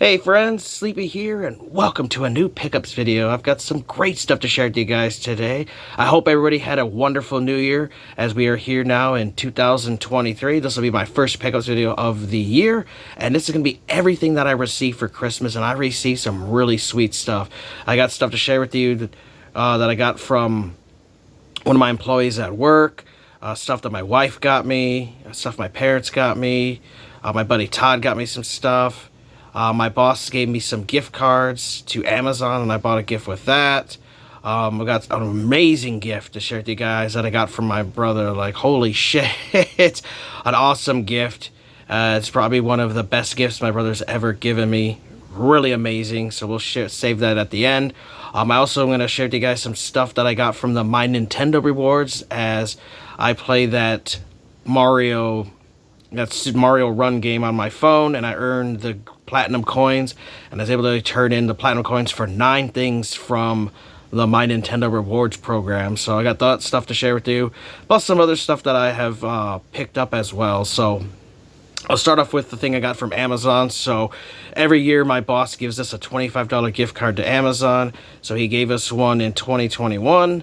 Hey friends, Sleepy here, and welcome to a new pickups video. I've got some great stuff to share with you guys today. I hope everybody had a wonderful new year as we are here now in 2023. This will be my first pickups video of the year, and this is going to be everything that I received for Christmas, and I received some really sweet stuff. I got stuff to share with you that I got from one of my employees at work, stuff that my wife got me, stuff my parents got me, my buddy Todd got me some stuff. My boss gave me some gift cards to Amazon, and I bought a gift with that. I got an amazing gift to share with you guys that I got from my brother. Like, holy shit, an awesome gift. It's probably one of the best gifts my brother's ever given me. Really amazing, so we'll save that at the end. I also am going to share with you guys some stuff that I got from the My Nintendo Rewards as I play that Mario Run game on my phone, and I earned the platinum coins, and I was able to turn in the platinum coins for 9 things from the My Nintendo Rewards program. So I got that stuff to share with you, plus some other stuff that I have picked up as well. So I'll start off with the thing I got from Amazon. So every year my boss gives us a $25 gift card to Amazon. So he gave us one in 2021,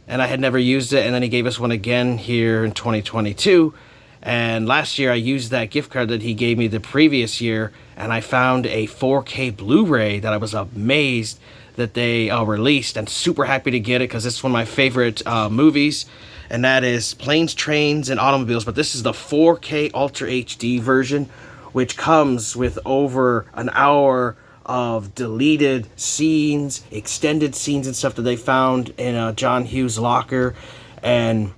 and I had never used it, and then he gave us one again here in 2022. And last year I used that gift card that he gave me the previous year, and I found a 4K Blu-ray that I was amazed that they released, and super happy to get it because it's one of my favorite movies, and that is Planes, Trains, and Automobiles. But this is the 4K Ultra HD version, which comes with over an hour of deleted scenes, extended scenes and stuff that they found in John Hughes' locker. And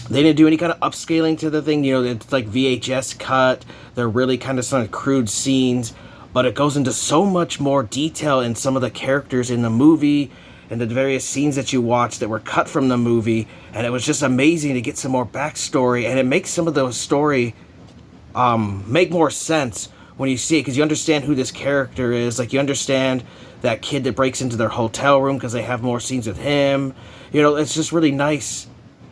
they didn't do any kind of upscaling to the thing. You know, it's like VHS cut. They're really kind of some crude scenes, but it goes into so much more detail in some of the characters in the movie and the various scenes that you watch that were cut from the movie. And it was just amazing to get some more backstory, and it makes some of the story make more sense when you see it, because you understand who this character is. Like, you understand that kid that breaks into their hotel room because they have more scenes with him. You know, it's just really nice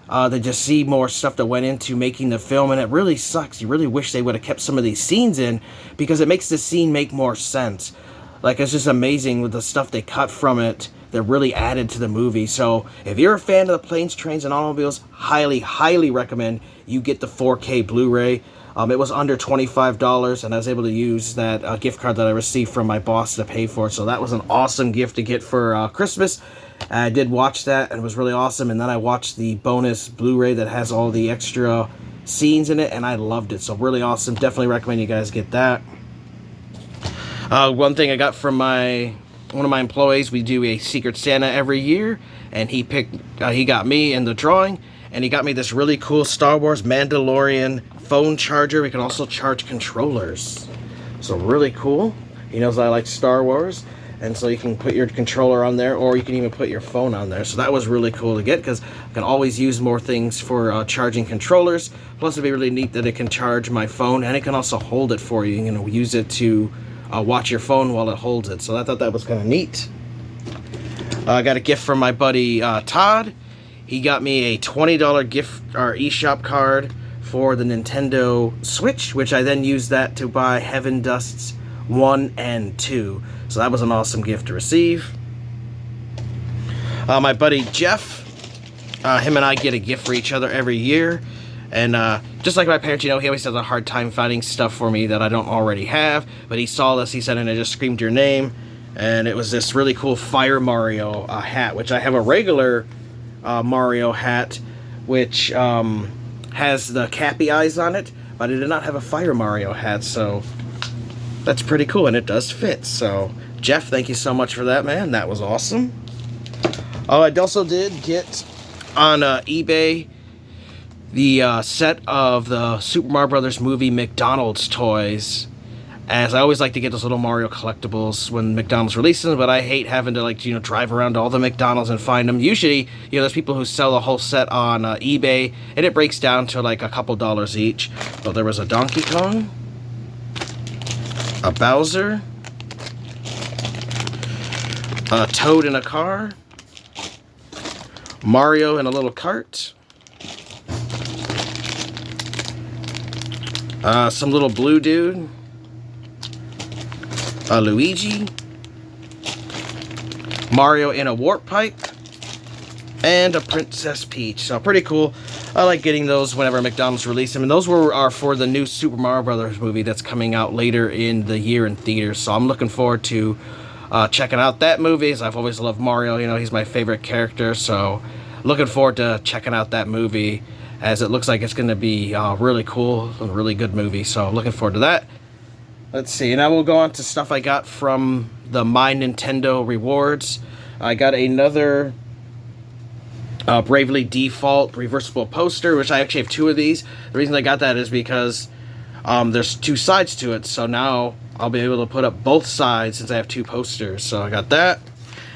to just see more stuff that went into making the film, and it really sucks. You really wish they would have kept some of these scenes in, because it makes the scene make more sense. Like, it's just amazing with the stuff they cut from it that really added to the movie. So if you're a fan of the Planes, Trains, and Automobiles, highly recommend you get the 4K Blu-ray. It was under $25, and I was able to use that gift card that I received from my boss to pay for it. So that was an awesome gift to get for Christmas. I did watch that, and it was really awesome. And then I watched the bonus Blu-ray that has all the extra scenes in it, and I loved it. So really awesome. Definitely recommend you guys get that. One thing I got from one of my employees, we do a Secret Santa every year, and he got me in the drawing, and he got me this really cool Star Wars Mandalorian phone charger. We can also charge controllers. So really cool. He knows I like Star Wars. And so you can put your controller on there, or you can even put your phone on there. So that was really cool to get, because I can always use more things for charging controllers. Plus, it'd be really neat that it can charge my phone, and it can also hold it for you. You can use it to watch your phone while it holds it. So I thought that was kind of neat. I got a gift from my buddy Todd. He got me a $20 gift or eShop card for the Nintendo Switch, which I then used that to buy Heaven Dusts 1 and 2. So that was an awesome gift to receive. My buddy Jeff, him and I get a gift for each other every year. And just like my parents, you know, he always has a hard time finding stuff for me that I don't already have. But he saw this, he said, and I just screamed your name. And it was this really cool Fire Mario hat, which I have a regular Mario hat, which has the Cappy eyes on it. But I did not have a Fire Mario hat, so that's pretty cool, and it does fit. So Jeff, thank you so much for that, man. That was awesome. Oh, I also did get on eBay the set of the Super Mario Brothers movie McDonald's toys, as I always like to get those little Mario collectibles when McDonald's releases them, but I hate having to, like, you know, drive around to all the McDonald's and find them. Usually, you know, there's people who sell a whole set on eBay, and it breaks down to like a couple dollars each. But there was a Donkey Kong, a Bowser, a Toad in a car, Mario in a little cart, some little blue dude, Luigi, Mario in a warp pipe, and a Princess Peach. So pretty cool. I like getting those whenever McDonald's release them. And those are for the new Super Mario Brothers movie that's coming out later in the year in theaters. So I'm looking forward to checking out that movie, as I've always loved Mario. You know, he's my favorite character. So looking forward to checking out that movie, as it looks like it's going to be really cool, a really good movie. So looking forward to that. Let's see. Now we'll go on to stuff I got from the My Nintendo Rewards. I got another Bravely Default reversible poster, which I actually have 2 of these. The reason I got that is because there's 2 sides to it, so now I'll be able to put up both sides since I have 2 posters. So I got that,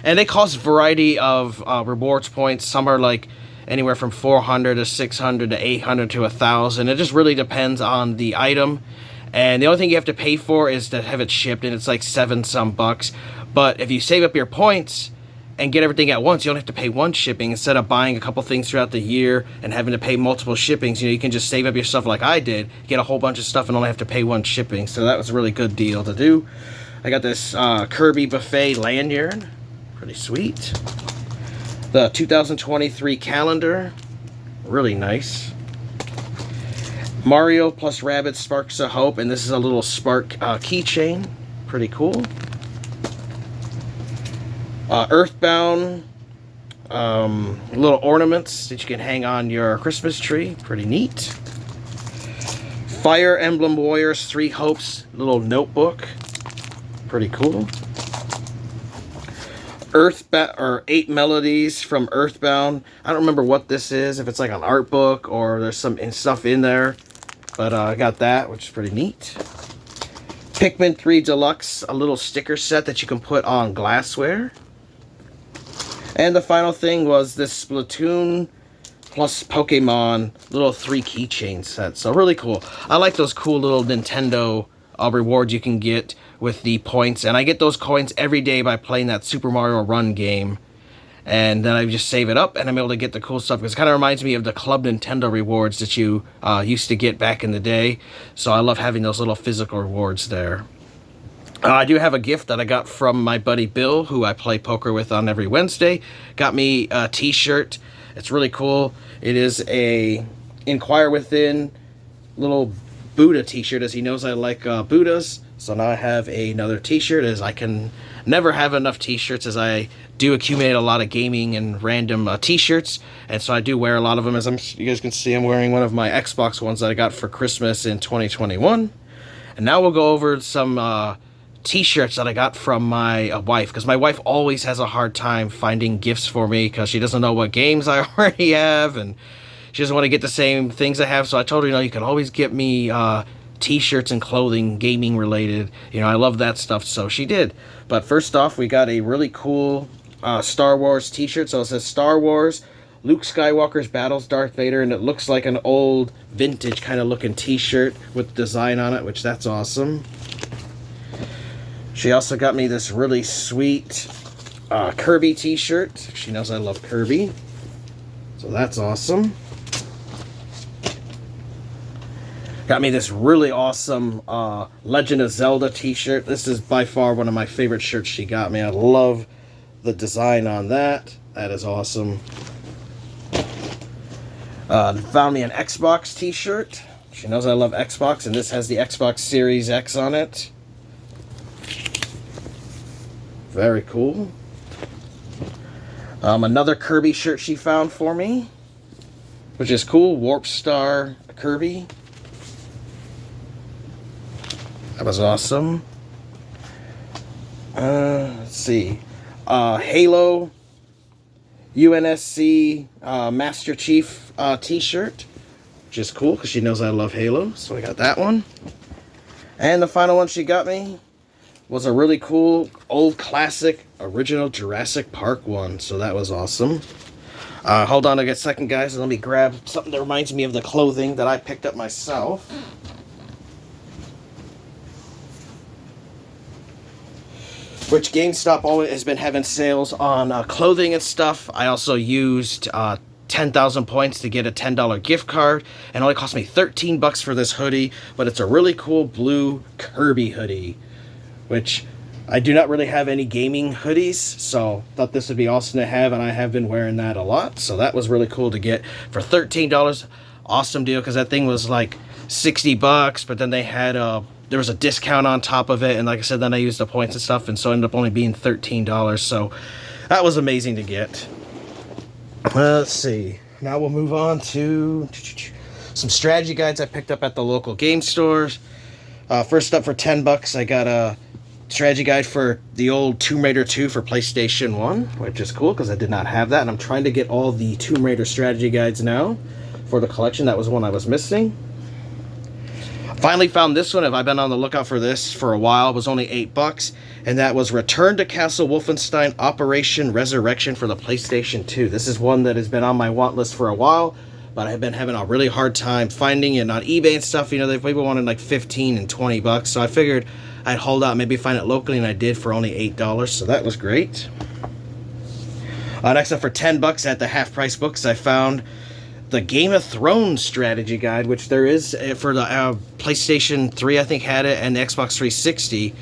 and they cost a variety of rewards points. Some are like anywhere from 400 to 600 to 800 to 1,000. It just really depends on the item, and the only thing you have to pay for is to have it shipped, and it's like $7 bucks. But if you save up your points and get everything at once, you don't have to pay one shipping. Instead of buying a couple things throughout the year and having to pay multiple shippings, you know, you can just save up your stuff like I did, get a whole bunch of stuff and only have to pay one shipping. So that was a really good deal to do. I got this Kirby Buffet lanyard, pretty sweet. The 2023 calendar, really nice. Mario plus Rabbids Sparks of Hope, and this is a little spark keychain, pretty cool. Earthbound little ornaments that you can hang on your Christmas tree. Pretty neat. Fire Emblem Warriors 3 Hopes little notebook. Pretty cool. Or 8 Melodies from Earthbound. I don't remember what this is, if it's like an art book or there's some stuff in there. But I got that, which is pretty neat. Pikmin 3 Deluxe, a little sticker set that you can put on glassware. And the final thing was this Splatoon plus Pokemon little 3 keychain sets. So really cool. I like those cool little Nintendo rewards you can get with the points. And I get those coins every day by playing that Super Mario Run game. And then I just save it up and I'm able to get the cool stuff. Because it kind of reminds me of the Club Nintendo rewards that you used to get back in the day. So I love having those little physical rewards there. I do have a gift that I got from my buddy Bill, who I play poker with on every Wednesday. Got me a t-shirt. It's really cool. It is a Inquire Within little Buddha t-shirt, as he knows I like Buddhas. So now I have another t-shirt, as I can never have enough t-shirts, as I do accumulate a lot of gaming and random t-shirts. And so I do wear a lot of them. As you guys can see, I'm wearing one of my Xbox ones that I got for Christmas in 2021. And now we'll go over some t-shirts that I got from my wife, because my wife always has a hard time finding gifts for me because she doesn't know what games I already have, and she doesn't want to get the same things I have. So I told her, you know, you can always get me t-shirts and clothing, gaming related. You know, I love that stuff. So she did. But first off, we got a really cool Star Wars t-shirt. So it says Star Wars, Luke Skywalker's battles Darth Vader, and it looks like an old vintage kind of looking t-shirt with design on it, which that's awesome. She also got me this really sweet Kirby t-shirt. She knows I love Kirby. So that's awesome. Got me this really awesome Legend of Zelda t-shirt. This is by far one of my favorite shirts she got me. I love the design on that. That is awesome. Found me an Xbox t-shirt. She knows I love Xbox, and this has the Xbox Series X on it. Very cool. Another Kirby shirt she found for me, which is cool. Warp Star Kirby. That was awesome. Let's see. Halo UNSC Master Chief t-shirt, which is cool because she knows I love Halo. So I got that one. And the final one she got me was a really cool old classic original Jurassic Park one. So that was awesome. Hold on a second, guys. Let me grab something that reminds me of the clothing that I picked up myself. Which GameStop always has been having sales on clothing and stuff. I also used 10,000 points to get a $10 gift card, and it only cost me 13 bucks for this hoodie. But it's a really cool blue Kirby hoodie, which I do not really have any gaming hoodies, so thought this would be awesome to have, and I have been wearing that a lot, so that was really cool to get for $13. Awesome deal, because that thing was like 60 bucks, but then they had there was a discount on top of it, and like I said, then I used the points and stuff, and so it ended up only being $13, so that was amazing to get. Let's see. Now we'll move on to some strategy guides I picked up at the local game stores. First up, for 10 bucks, I got a strategy guide for the old Tomb Raider 2 for PlayStation 1, which is cool because I did not have that, and I'm trying to get all the Tomb Raider strategy guides now for the collection. That was one I was missing. Finally found this one. I've been on the lookout for this for a while. It was only 8 bucks, and that was Return to Castle Wolfenstein Operation Resurrection for the PlayStation 2. This is one that has been on my want list for a while, but I've been having a really hard time finding it on eBay and stuff. You know, people wanted like 15 and 20 bucks, so I figured I'd hold out, maybe find it locally, and I did for only $8, so that was great. Next up, for 10 bucks at the half price books, I found the Game of Thrones strategy guide, which there is for the PlayStation 3, I think had it, and the Xbox 360.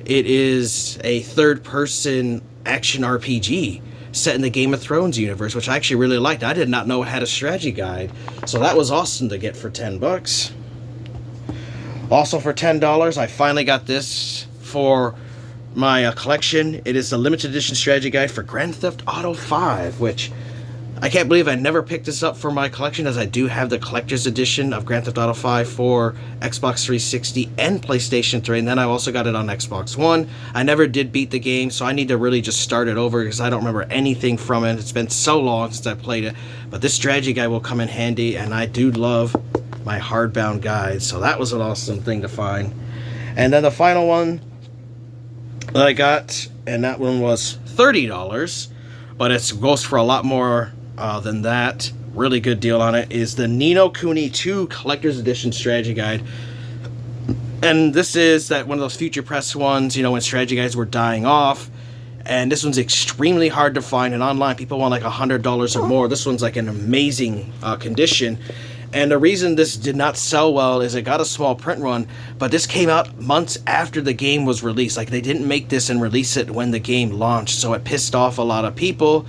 It is a third-person action RPG set in the Game of Thrones universe, which I actually really liked. I did not know it had a strategy guide, so that was awesome to get for 10 bucks. Also for $10, I finally got this for my collection. It is the limited edition strategy guide for Grand Theft Auto 5, which I can't believe I never picked this up for my collection, as I do have the collector's edition of Grand Theft Auto 5 for Xbox 360 and PlayStation 3, and then I also got it on Xbox One. I never did beat the game, so I need to really just start it over because I don't remember anything from it. It's been so long since I played it, but this strategy guide will come in handy, and I do love my hardbound guides, so that was an awesome thing to find. And then the final one that I got, and that one was $30, but it goes for a lot more than that. Really good deal on it, is the Ni no Kuni 2 Collector's Edition Strategy Guide. And this is that one of those future press ones, you know, when strategy guides were dying off. And this one's extremely hard to find, and online people want like $100 or more. This one's like in amazing condition. And the reason this did not sell well is it got a small print run, but this came out months after the game was released. Like, they didn't make this and release it when the game launched, so it pissed off a lot of people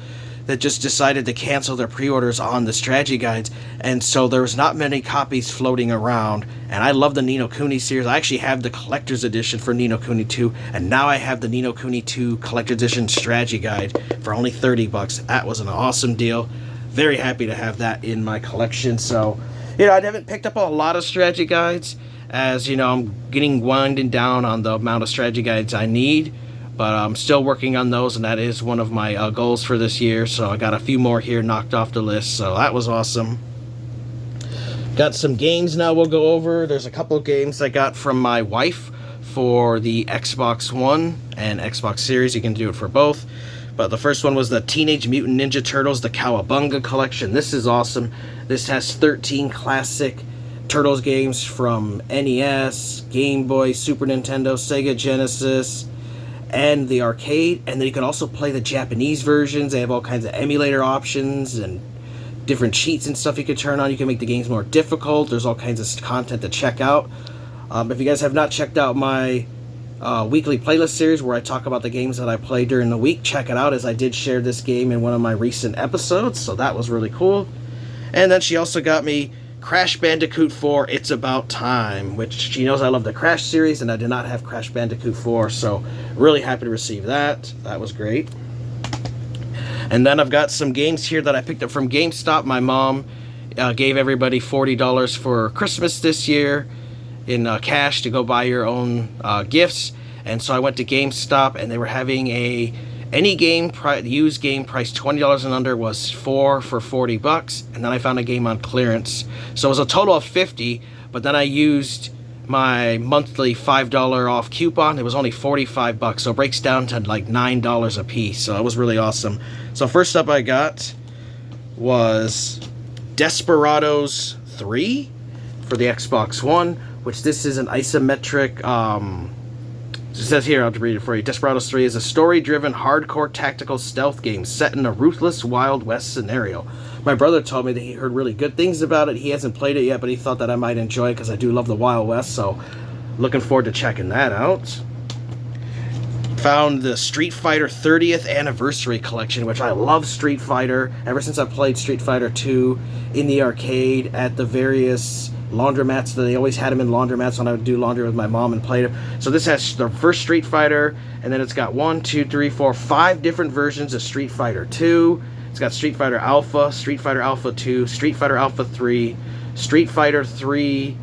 that just decided to cancel their pre-orders on the strategy guides, and so there was not many copies floating around. And I love the Ni no Kuni series. I actually have the collector's edition for Ni no Kuni 2, and now I have the Ni no Kuni 2 collector's edition strategy guide for only 30 bucks. That was an awesome deal. Very happy to have that in my collection. So, you know, I haven't picked up a lot of strategy guides, as, you know, I'm winding down on the amount of strategy guides I need, but I'm still working on those, and that is one of my goals for this year. So I got a few more here knocked off the list, so that was awesome. Got some games now we'll go over. There's a couple of games I got from my wife for the Xbox One and Xbox Series. You can do it for both. But the first one was the Teenage Mutant Ninja Turtles, the Cowabunga Collection. This is awesome. This has 13 classic Turtles games from NES, Game Boy, Super Nintendo, Sega Genesis, and the arcade. And then you can also play the Japanese versions. They have all kinds of emulator options and different cheats and stuff you can turn on. You can make the games more difficult. There's all kinds of content to check out. If you guys have not checked out my weekly playlist series where I talk about the games that I play during the week, check it out, as I did share this game in one of my recent episodes, so that was really cool. And then she also got me Crash Bandicoot 4 It's About Time, which she knows I love the Crash series, and I did not have Crash Bandicoot 4, so really happy to receive that. That was great. And then I've got some games here that I picked up from GameStop. My mom gave everybody $40 for Christmas this year in cash to go buy your own gifts, and so I went to GameStop, and they were having any game used game priced $20 and under was 4 for 40 bucks, and then I found a game on clearance, so it was a total of 50, but then I used my monthly $5 off coupon. It was only 45 bucks, so it breaks down to like $9 a piece, so it was really awesome. So first up I got was Desperados 3 for the Xbox One, which this is an isometric, it says here, I'll read it for you. Desperados 3 is a story-driven, hardcore tactical stealth game set in a ruthless Wild West scenario. My brother told me that he heard really good things about it. He hasn't played it yet, but he thought that I might enjoy it because I do love the Wild West, so looking forward to checking that out. found the Street Fighter 30th Anniversary Collection, which I love Street Fighter. Ever since I played Street Fighter 2 in the arcade at the various laundromats, they always had them in laundromats when I would do laundry with my mom and played them. So this has the first Street Fighter, and then it's got 1, 2, 3, 4, 5 different versions of Street Fighter 2. It's got Street Fighter Alpha, Street Fighter Alpha 2, Street Fighter Alpha 3, Street Fighter 3,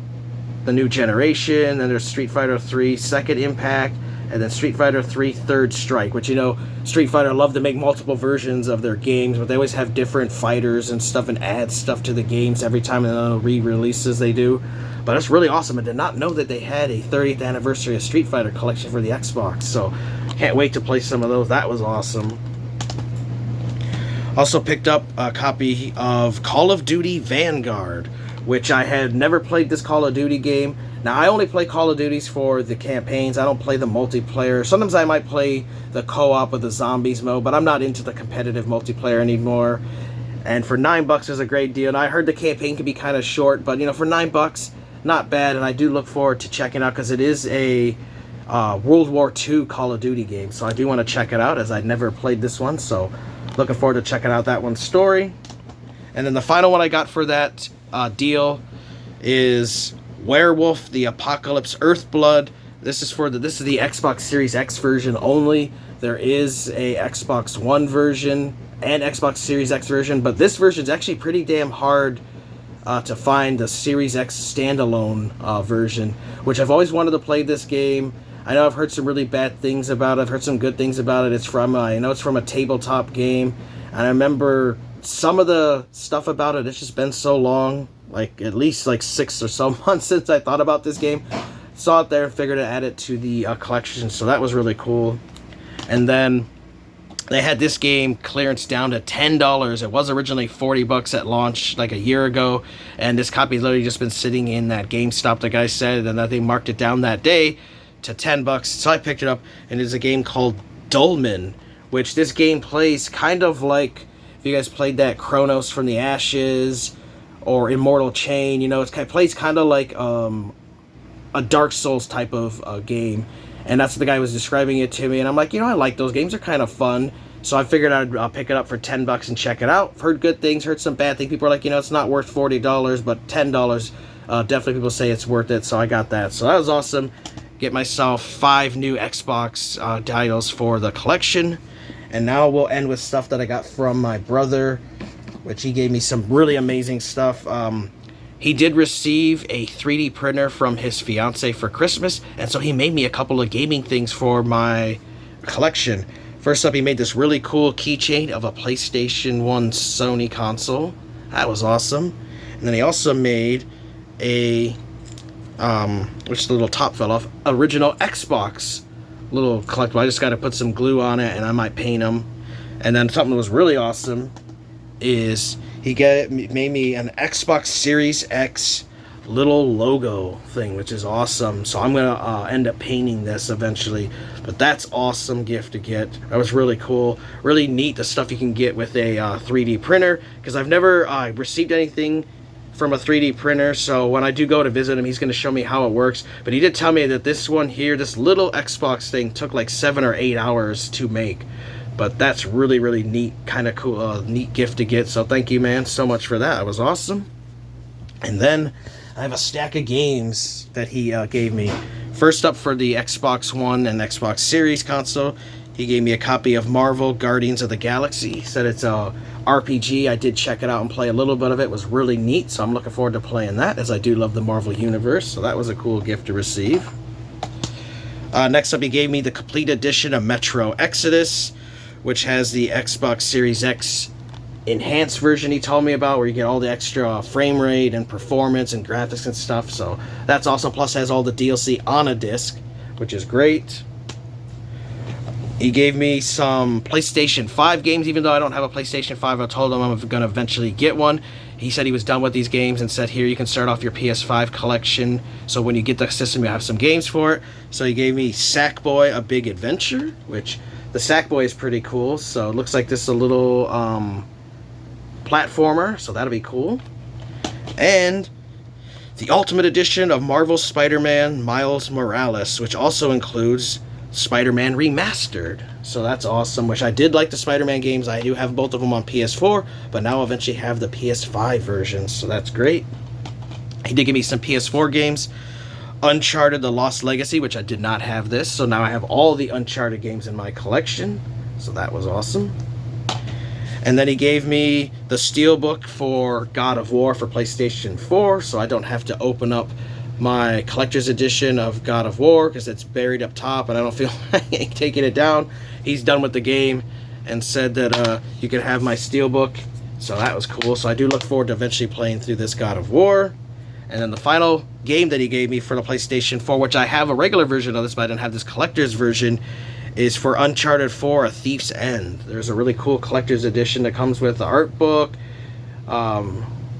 the new generation, then there's Street Fighter 3 Second Impact, and then Street Fighter 3 Third Strike, which, you know, Street Fighter love to make multiple versions of their games, but they always have different fighters and stuff and add stuff to the games every time in the re-releases they do. But it's really awesome. I did not know that they had a 30th anniversary of Street Fighter collection for the Xbox, so can't wait to play some of those. That was awesome. Also picked up a copy of Call of Duty Vanguard, which I had never played this Call of Duty game. Now, I only play Call of Duties for the campaigns. I don't play the multiplayer. Sometimes I might play the co-op with the zombies mode, but I'm not into the competitive multiplayer anymore. And for $9 is a great deal. And I heard the campaign can be kind of short, but, you know, for $9, not bad. And I do look forward to checking out, because it is a World War II Call of Duty game. So I do want to check it out, as I'd never played this one. So looking forward to checking out that one's story. And then the final one I got for that deal is Werewolf the Apocalypse Earthblood. This is the Xbox Series X version only. There is a Xbox One version and Xbox Series X version, but this version is actually pretty damn hard to find, the Series X standalone version, which I've always wanted to play this game. I know I've heard some really bad things about it. I've heard some good things about it. It's from I know it's from a tabletop game, and I remember some of the stuff about it. It's just been so long, like at least like 6 or so months since I thought about this game. Saw it there and figured to add it to the collection, so that was really cool. And then they had this game clearance down to $10. It was originally $40 at launch like a year ago, and this copy literally just been sitting in that GameStop, the guy said, and that they marked it down that day to $10. So I picked it up, and it's a game called Dolmen, which this game plays kind of like, if you guys played that Chronos from the Ashes or Immortal Chain, you know, it plays kind of like a Dark Souls type of game. And that's what the guy was describing it to me. And I'm like, you know, I like those games. They're kind of fun. So I figured I'd pick it up for $10 and check it out. I've heard good things, heard some bad things. People are like, you know, it's not worth $40, but $10, definitely people say it's worth it. So I got that. So that was awesome. Get myself 5 new Xbox titles for the collection. And now we'll end with stuff that I got from my brother, which he gave me some really amazing stuff. He did receive a 3D printer from his fiance for Christmas, and so he made me a couple of gaming things for my collection. First up, he made this really cool keychain of a PlayStation 1 Sony console. That was awesome. And then he also made a, which the little top fell off, original Xbox little collectible. I just got to put some glue on it, and I might paint them. And then something that was really awesome is he made me an Xbox Series X little logo thing, which is awesome. So I'm going to end up painting this eventually. But that's awesome gift to get. That was really cool. Really neat, the stuff you can get with a 3D printer. Because I've never received anything from a 3D printer. So when I do go to visit him, he's going to show me how it works. But he did tell me that this one here, this little Xbox thing, took like 7 or 8 hours to make. But that's really, really neat, kind of cool, neat gift to get. So thank you, man, so much for that. It was awesome. And then I have a stack of games that he gave me. First up, for the Xbox One and Xbox Series console, he gave me a copy of Marvel Guardians of the Galaxy. He said it's a RPG. I did check it out and play a little bit of it. It was really neat, so I'm looking forward to playing that, as I do love the Marvel Universe. So that was a cool gift to receive. Next up, he gave me the complete edition of Metro Exodus, which has the Xbox Series X enhanced version he told me about, where you get all the extra frame rate and performance and graphics and stuff. So that's awesome. Plus has all the DLC on a disc, which is great. He gave me some PlayStation 5 games, even though I don't have a PlayStation 5. I told him I'm going to eventually get one. He said he was done with these games and said, here, you can start off your PS5 collection. So when you get the system, you have some games for it. So he gave me Sackboy: A Big Adventure, which the Sackboy is pretty cool. So it looks like this is a little platformer, so that'll be cool. And the Ultimate Edition of Marvel Spider-Man Miles Morales, which also includes Spider-Man Remastered. So that's awesome, which I did like the Spider-Man games. I do have both of them on PS4, but now I'll eventually have the PS5 version, so that's great. He did give me some PS4 games. Uncharted The Lost Legacy, which I did not have this, so now I have all the Uncharted games in my collection, so that was awesome. And then he gave me the Steelbook for God of War for PlayStation 4, so I don't have to open up my collector's edition of God of War because it's buried up top and I don't feel like taking it down. He's done with the game and said that you can have my Steelbook, so that was cool. So I do look forward to eventually playing through this God of War. And then the final game that he gave me for the PlayStation 4, which I have a regular version of this, but I didn't have this collector's version, is for Uncharted 4, A Thief's End. There's a really cool collector's edition that comes with the art book, a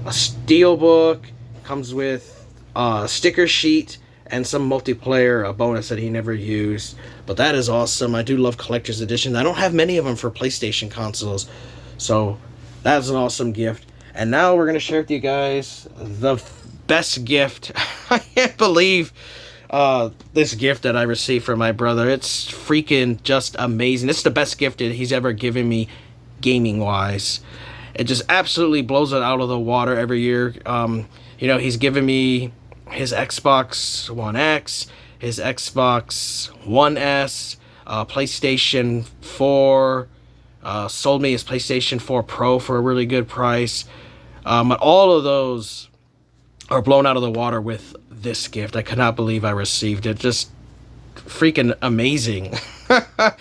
Steelbook, comes with a sticker sheet, and some multiplayer, a bonus that he never used. But that is awesome. I do love collector's edition. I don't have many of them for PlayStation consoles, so that's an awesome gift. And now we're going to share with you guys the best gift. I can't believe this gift that I received from my brother. It's freaking just amazing. It's the best gift that he's ever given me gaming wise. It just absolutely blows it out of the water every year. You know, he's given me his Xbox One X, his Xbox One S, PlayStation 4, sold me his PlayStation 4 Pro for a really good price. But all of those are blown out of the water with this gift. I could not believe I received it. Just freaking amazing. That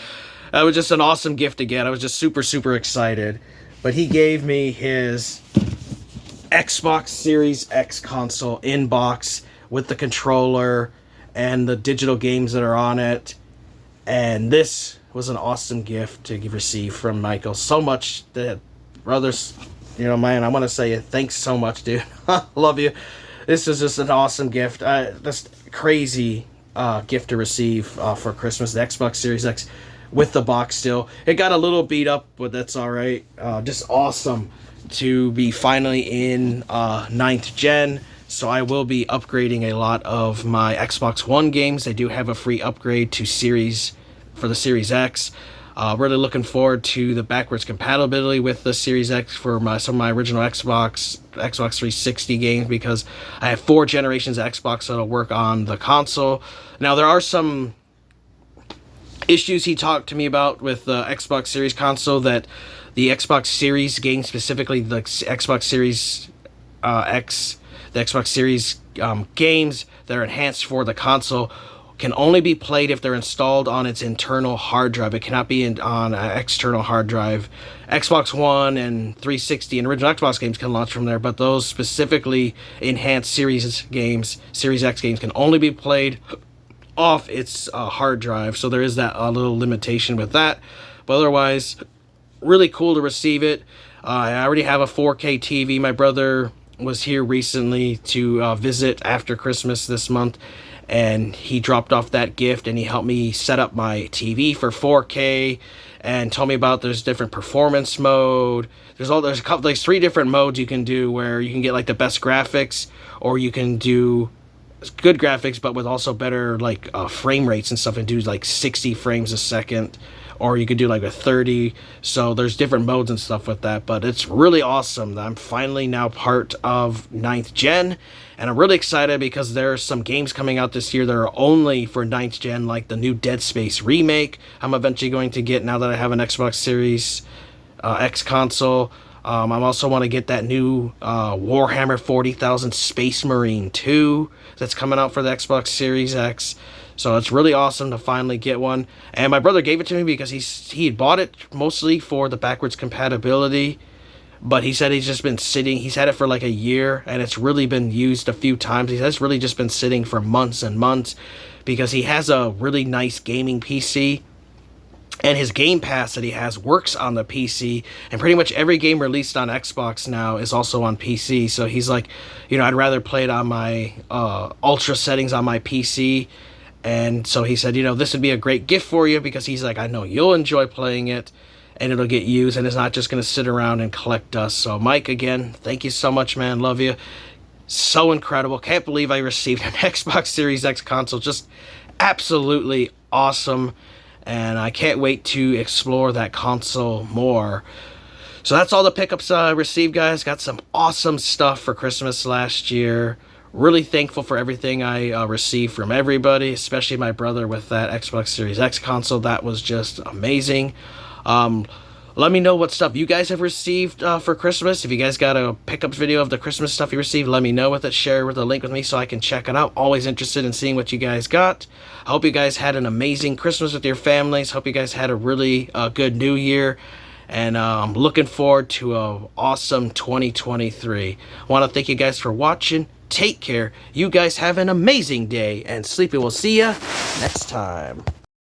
was just an awesome gift again. I was just super, super excited. But he gave me his Xbox Series X console in box with the controller and the digital games that are on it. And this was an awesome gift to receive from Michael. So much that, brothers, you know, man, I want to say thanks so much, dude. Love you. This is just an awesome gift. Just crazy gift to receive for Christmas. The Xbox Series X with the box still. It got a little beat up, but that's all right. Just awesome to be finally in 9th gen. So I will be upgrading a lot of my Xbox One games. They do have a free upgrade to Series for the Series X. Really looking forward to the backwards compatibility with the Series X for some of my original Xbox 360 games, because I have 4 generations of Xbox that'll work on the console. Now there are some issues he talked to me about with the Xbox Series console, that the Xbox Series games, specifically the Xbox Series X, the Xbox Series games that are enhanced for the console, can only be played if they're installed on its internal hard drive. It cannot be on an external hard drive. Xbox One and 360 and original Xbox games can launch from there, but those specifically enhanced Series games, Series X games, can only be played off its hard drive. So there is that little limitation with that. But otherwise, really cool to receive it. I already have a 4K TV. My brother was here recently to visit after Christmas this month, and he dropped off that gift, and he helped me set up my TV for 4K and told me about there's different performance mode. There's 3 different modes you can do, where you can get like the best graphics, or you can do good graphics but with also better like frame rates and stuff, and do like 60 frames a second, or you could do like a 30. So there's different modes and stuff with that, but it's really awesome that I'm finally now part of 9th gen. And I'm really excited because there's some games coming out this year that are only for 9th gen, like the new Dead Space remake I'm eventually going to get now that I have an Xbox Series X console. I also want to get that new Warhammer 40,000 Space Marine 2 that's coming out for the Xbox Series X. So it's really awesome to finally get one. And my brother gave it to me because he had bought it mostly for the backwards compatibility. But he said he's just been sitting. He's had it for like a year, and it's really been used a few times. He said it's really just been sitting for months and months, because he has a really nice gaming PC. And his Game Pass that he has works on the PC, and pretty much every game released on Xbox now is also on PC. So he's like, you know, I'd rather play it on my ultra settings on my PC. And so he said, you know, this would be a great gift for you, because he's like, I know you'll enjoy playing it, and it'll get used, and it's not just going to sit around and collect dust. So Mike, again, thank you so much, man. Love you. So incredible. Can't believe I received an Xbox Series X console. Just absolutely awesome, and I can't wait to explore that console more. So that's all the pickups I received, guys. Got some awesome stuff for Christmas last year. Really thankful for everything I received from everybody, especially my brother with that Xbox Series X console. That was just amazing. Let me know what stuff you guys have received for Christmas. If you guys got a pickups video of the Christmas stuff you received, let me know with it. Share with a link with me so I can check it out. Always interested in seeing what you guys got. I hope you guys had an amazing Christmas with your families. Hope you guys had a really good New Year. And I'm looking forward to an awesome 2023. I want to thank you guys for watching. Take care. You guys have an amazing day. And Sleepy will see ya next time.